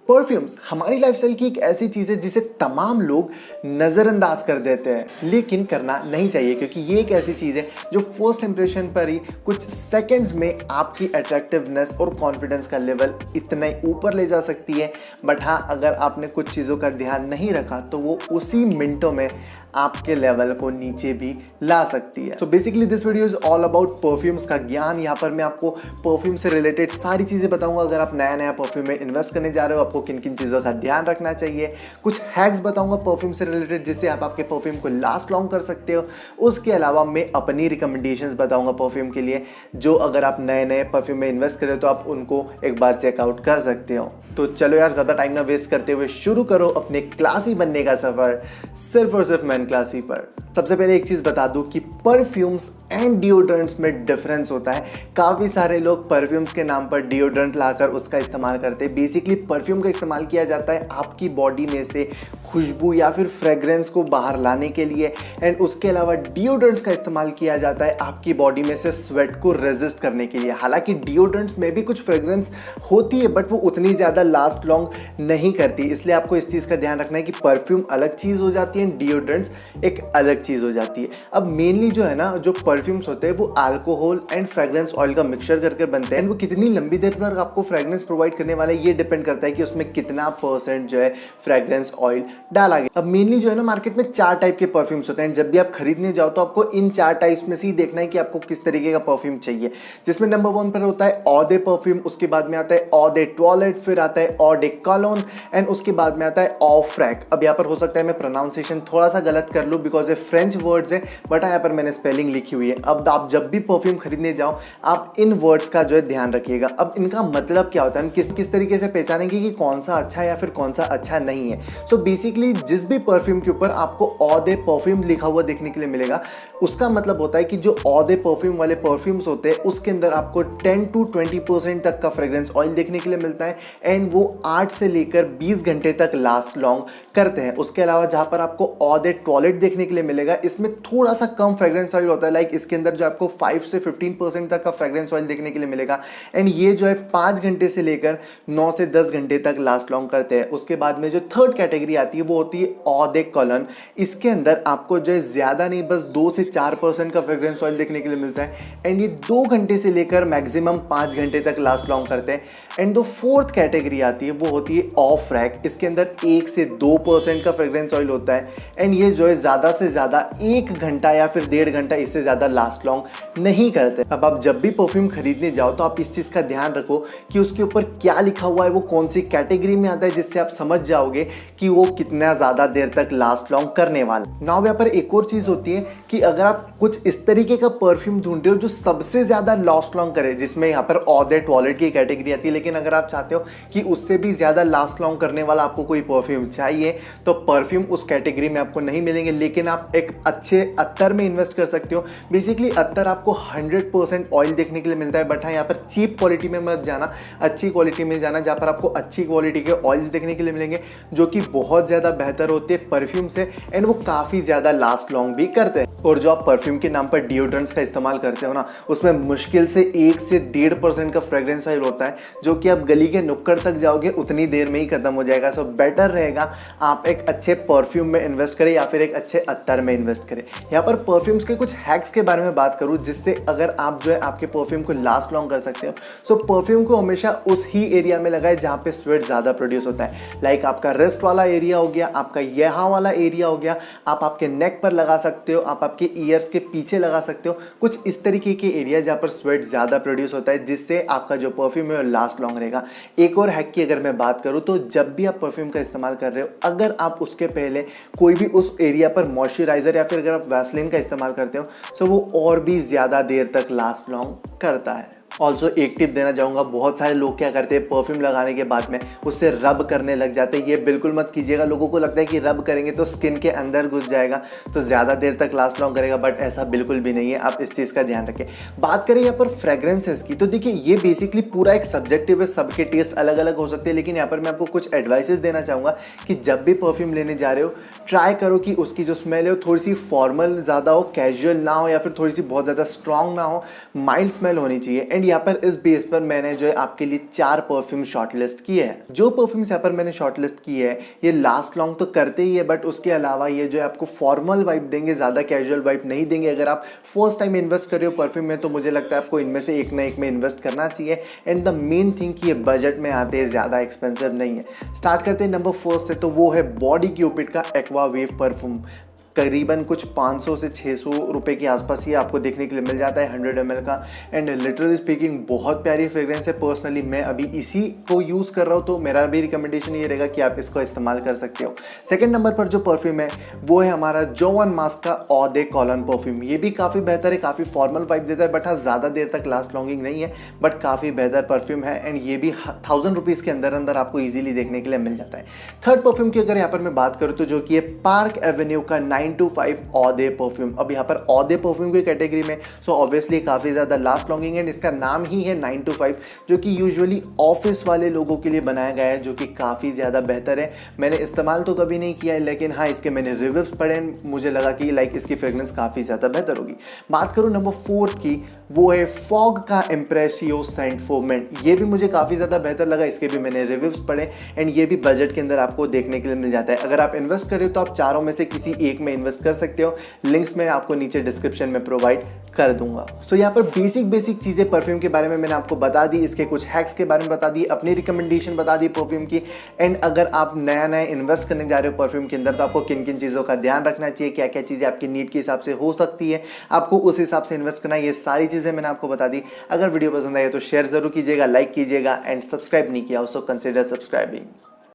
Perfumes हमारी lifestyle की एक ऐसी चीज़ है जिसे तमाम लोग नज़रअंदाज कर देते हैं, लेकिन करना नहीं चाहिए क्योंकि ये एक ऐसी चीज़ है जो फर्स्ट इंप्रेशन पर ही कुछ सेकंड्स में आपकी अट्रैक्टिवनेस और कॉन्फिडेंस का लेवल इतना ही ऊपर ले जा सकती है। बट हाँ, अगर आपने कुछ चीज़ों का ध्यान नहीं रखा तो वो उसी मिनटों में आपके लेवल को नीचे भी ला सकती है। So basically this video is all about perfumes का ज्ञान। यहाँ पर मैं आपको परफ्यूम से रिलेटेड सारी चीज़ें बताऊंगा। अगर आप नया परफ्यूम में इन्वेस्ट करने जा रहे हो, आपको किन किन चीज़ों का ध्यान रखना चाहिए। कुछ हैक्स बताऊंगा परफ्यूम से रिलेटेड जिससे आप आपके परफ्यूम को लास्ट लॉन्ग कर सकते हो। उसके अलावा मैं अपनी रिकमेंडेशंस बताऊंगा परफ्यूम के लिए, जो अगर आप नए परफ्यूम में इन्वेस्ट करें तो आप उनको एक बार चेकआउट कर सकते हो। तो चलो यार, ज़्यादा टाइम ना वेस्ट करते हुए शुरू करो अपने क्लासी बनने का सफ़र सिर्फ और सिर्फ मैन क्लासी पर। सबसे पहले एक चीज़ बता दूं कि परफ्यूम्स एंड डिओड्रेंट्स में डिफरेंस होता है। काफ़ी सारे लोग परफ्यूम्स के नाम पर डिओड्रेंट लाकर उसका इस्तेमाल करते हैं। बेसिकली परफ्यूम का इस्तेमाल किया जाता है आपकी बॉडी में से खुशबू या फिर फ्रेग्रेंस को बाहर लाने के लिए, एंड उसके अलावा डिओड्रेंट्स का इस्तेमाल किया जाता है आपकी बॉडी में से स्वेट को रेजिस्ट करने के लिए। हालांकि डिओड्रेंट्स में भी कुछ फ्रेग्रेंस होती है बट वो उतनी ज़्यादा लास्ट लॉन्ग नहीं करती, इसलिए आपको इस चीज़ का ध्यान रखना है कि परफ्यूम अलग चीज़ हो जाती है, डिओड्रेंट्स एक अलग चीज़ हो जाती है। अब मेनली जो है ना, जो परफ्यूम्स होते हैं वो अल्कोहल एंड फ्रेग्रेंस ऑयल का मिक्सचर करके बनते हैं। वो कितनी लंबी देर तक आपको फ्रेग्रेंस प्रोवाइड करने वाला है ये डिपेंड करता है कि उसमें कितना परसेंट जो है फ्रेग्रेंस ऑयल डाला गया। अब मेनली जो है ना, मार्केट में 4 टाइप के परफ्यूम्स होते हैं। जब भी आप खरीदने जाओ तो आपको इन 4 टाइप्स में से ही देखना है कि आपको किस तरीके का परफ्यूम चाहिए, जिसमें नंबर 1 पर होता है ऑडे परफ्यूम, उसके बाद में आता है ऑडे टॉयलेट, फिर आता है ऑडे कॉलोन, एंड उसके बाद में आता है ऑ फ्रैक। अब यहाँ पर हो सकता है मैं प्रोनाउंसिएशन थोड़ा सा गलत कर लूँ बिकॉज ये फ्रेंच वर्ड्स है, बट यहाँ पर मैंने स्पेलिंग लिखी हुई है। अब आप जब भी परफ्यूम खरीदने जाओ आप इन वर्ड्स का जो है ध्यान रखिएगा। अब इनका मतलब क्या होता है, हम किस तरीके से पहचानेंगे कि कौन सा अच्छा है या फिर कौन सा अच्छा नहीं है। सो बेसिकली जिस भी परफ्यूम के ऊपर आपको ऑडे परफ्यूम लिखा हुआ देखने के लिए मिलेगा, उसका मतलब होता है कि जो ऑडे परफ्यूम वाले परफ्यूम्स होते हैं उसके अंदर आपको 10 to 20% तक का फ्रेग्रेंस ऑयल देखने के लिए मिलता है, एंड वो 8 से लेकर 20 घंटे तक लास्ट लॉन्ग करते हैं। उसके अलावा जहां पर आपको ऑडे टॉयलेट देखने के लिए मिलेगा, इसमें थोड़ा सा कम फ्रेग्रेंस ऑयल होता है। लाइक इसके अंदर जो आपको 5 से 15% तक का फ्रेग्रेंस ऑयल देखने के लिए मिलेगा, एंड ये जो है 5 घंटे से लेकर 9 से 10 घंटे तक लास्ट लॉन्ग करते हैं। उसके बाद में जो थर्ड कैटेगरी आती है वो होती है ऑडे कॉलोन। इसके अंदर आपको जो है ज्यादा नहीं, बस 2 से 4% का फ्रेग्रेंस ऑयल देखने के लिए मिलता है, एंड ये 2 घंटे से लेकर मैक्सिमम 5 घंटे तक लास्ट लॉन्ग करते हैं। एंड जो फोर्थ कैटेगरी आती है वो होती है ऑफ फ्रैक। इसके अंदर 1 से 2% का फ्रेग्रेंस ऑयल होता है, एंड ये जो है ज़्यादा से ज़्यादा 1 घंटा या फिर 1.5 घंटा, इससे ज़्यादा लास्ट लॉन्ग नहीं करते। अब आप जब भी परफ्यूम खरीदने जाओ तो आप इस चीज़ का ध्यान रखो कि उसके ऊपर क्या लिखा हुआ है, वो कौन सी कैटेगरी में आता है, जिससे आप समझ जाओगे कि वो कितना ज़्यादा देर तक लास्ट लॉन्ग करने वाला। नाउ यहाँ पर एक और चीज़ होती है कि अगर आप कुछ इस तरीके का परफ्यूम ढूंढ रहे हो जो सबसे ज़्यादा लास्ट लॉन्ग करे, जिसमें यहाँ पर ऑडे टॉयलेट की कैटेगरी आती है, लेकिन अगर आप चाहते हो कि उससे भी ज़्यादा लास्ट लॉन्ग करने वाला आपको कोई परफ्यूम चाहिए तो परफ्यूम उस कैटेगरी में आपको नहीं मिलेंगे, लेकिन आप एक अच्छे अत्तर में इन्वेस्ट कर सकते हो। बेसिकली अत्तर आपको 100% ऑयल देखने के लिए मिलता है, बट हाँ यहाँ पर चीप क्वालिटी में मत जाना, अच्छी क्वालिटी में जाना, जहाँ पर आपको अच्छी क्वालिटी के ऑयल्स देखने के लिए मिलेंगे जो कि बहुत ज़्यादा बेहतर होते हैं परफ्यूम से, एंड वो काफ़ी ज़्यादा लास्ट लॉन्ग भी करते हैं। और जो आप परफ्यूम के नाम पर डिओड्रेंट्स का इस्तेमाल करते हो ना, उसमें मुश्किल से 1 से 1.5% का फ्रेग्रेंस ऑयल होता है, जो कि आप गली के नुक्कड़ तक जाओगे उतनी देर में ही खत्म हो जाएगा। सो बेटर रहेगा आप एक अच्छे परफ्यूम में इन्वेस्ट करें या फिर एक अच्छे अत्तर में इन्वेस्ट करें। यहाँ पर परफ्यूम्स के कुछ हैक्स के बारे में बात करूँ जिससे अगर आप जो है आपके परफ्यूम को लास्ट लॉन्ग कर सकते हो। सो परफ्यूम को हमेशा उस ही एरिया में लगाए जहाँ पे स्वेट ज़्यादा प्रोड्यूस होता है। लाइक आपका रिस्ट वाला एरिया हो गया, आपका यहाँ वाला एरिया हो गया, आप आपके नेक पर लगा सकते हो, आप आपके ईयर्स के पीछे लगा सकते हो, कुछ इस तरीके के एरिया जहाँ पर स्वेट ज़्यादा प्रोड्यूस होता है, जिससे आपका जो परफ्यूम है वो लास्ट लॉन्ग रहेगा। एक और हैक की अगर मैं बात करूँ तो जब भी आप परफ्यूम का इस्तेमाल कर रहे हो, अगर आप उसके पहले कोई भी उस एरिया पर मॉइस्चराइजर या फिर अगर आप वैसलीन का इस्तेमाल करते हो तो वो और भी ज़्यादा देर तक लास्ट लॉन्ग करता है। ऑल्सो एक टिप देना चाहूँगा, बहुत सारे लोग क्या करते हैं परफ्यूम लगाने के बाद में उससे रब करने लग जाते हैं। ये बिल्कुल मत कीजिएगा। लोगों को लगता है कि रब करेंगे तो स्किन के अंदर घुस जाएगा तो ज़्यादा देर तक लास्ट लॉन्ग करेगा, बट ऐसा बिल्कुल भी नहीं है। आप इस चीज़ का ध्यान रखें। बात करें यहाँ पर फ्रेग्रेंसेस की, तो देखिए ये बेसिकली पूरा एक सब्जेक्टिव है, सबके टेस्ट अलग अलग हो सकते हैं, लेकिन यहाँ पर मैं आपको कुछ एडवाइसेस देना चाहूँगा कि जब भी परफ्यूम लेने जा रहे हो ट्राई करो कि उसकी जो स्मेल है वो थोड़ी सी फॉर्मल ज़्यादा हो, कैजुअल ना हो, या फिर थोड़ी सी बहुत ज़्यादा स्ट्रॉन्ग ना हो, माइल्ड स्मेल होनी चाहिए। एंड यहाँ पर इस बेस पर मैंने जो है आपके लिए 4 परफ्यूम शॉर्टलिस्ट किए हैं। जो परफ्यूम्स यहाँ पर मैंने शॉर्टलिस्ट किए हैं ये लास्ट लॉन्ग तो करते ही है, बट उसके अलावा ये जो है आपको फॉर्मल वाइब देंगे, ज़्यादा कैजुअल वाइब नहीं देंगे। अगर आप फर्स्ट टाइम इन्वेस्ट कर रहे हो परफ्यूम में तो मुझे लगता है आपको इनमें से एक ना एक में इन्वेस्ट करना चाहिए। एंड द मेन थिंग कि ये बजट में आते हैं, ज़्यादा एक्सपेंसिव नहीं है। स्टार्ट करते हैं नंबर 1 से, तो वो है बॉडी क्यूपिड का एक्वा वेव परफ्यूम। करीबन कुछ 500 से 600 रुपए के आसपास ही आपको देखने के लिए मिल जाता है 100 ml का। एंड लिटरली स्पीकिंग बहुत प्यारी फ्रेग्रेंस है। पर्सनली मैं अभी इसी को यूज़ कर रहा हूँ, तो मेरा भी रिकमेंडेशन ये रहेगा कि आप इसको इस्तेमाल कर सकते हो। सेकंड नंबर पर जो परफ्यूम है वो है हमारा जोवन मास्क का ऑ दे कॉलन परफ्यूम। ये भी काफ़ी बेहतर है, काफ़ी फॉर्मल वाइब देता है, बट हाँ ज़्यादा देर तक लास्ट लॉन्गिंग नहीं है, बट काफ़ी बेहतर परफ्यूम है। एंड ये भी 1000 रुपीज़ के अंदर अंदर आपको ईजिली देखने के लिए मिल जाता है। थर्ड परफ्यूम की अगर यहाँ पर मैं बात करूँ तो जो कि है पार्क एवेन्यू का 925 ऑदे परफ्यूम। अब यहाँ पर ऑदे परफ्यूम की कैटेगरी में सो ऑब्वियसली काफ़ी ज़्यादा लास्ट लॉन्गिंग है। इसका नाम ही है 925, जो कि यूजुअली ऑफिस वाले लोगों के लिए बनाया गया है, जो कि काफ़ी ज़्यादा बेहतर है। मैंने इस्तेमाल तो कभी नहीं किया है, लेकिन हाँ इसके मैंने रिव्यूज पढ़े, मुझे लगा कि लाइक इसकी फ्रेग्रेंस काफ़ी ज़्यादा बेहतर होगी। बात करूँ नंबर 4 की, वो है फॉग का इम्प्रेसियो सेंट फोमेंट। ये भी मुझे काफ़ी ज़्यादा बेहतर लगा, इसके भी मैंने रिव्यूज पढ़े। एंड ये भी बजट के अंदर आपको देखने के लिए मिल जाता है। अगर आप इन्वेस्ट कर रहे हो तो आप चारों में से किसी एक में इन्वेस्ट कर सकते हो। लिंक्स मैं आपको नीचे डिस्क्रिप्शन में प्रोवाइड कर दूंगा। सो यहाँ पर बेसिक चीज़ें परफ्यूम के बारे में मैंने आपको बता दी, इसके कुछ हैक्स के बारे में बता दी, अपनी रिकमेंडेशन बता दी परफ्यूम की। एंड अगर आप नया इन्वेस्ट करने जा रहे हो परफ्यूम के अंदर तो आपको किन किन चीज़ों का ध्यान रखना चाहिए, क्या क्या चीज़ें आपकी नीड के हिसाब से हो सकती है, आपको उस हिसाब से इन्वेस्ट करना है, ये सारी चीज़ें मैंने आपको बता दी। अगर वीडियो पसंद आए तो शेयर जरूर कीजिएगा, लाइक कीजिएगा, एंड सब्सक्राइब नहीं किया हो सो कंसिडर सब्सक्राइबिंग।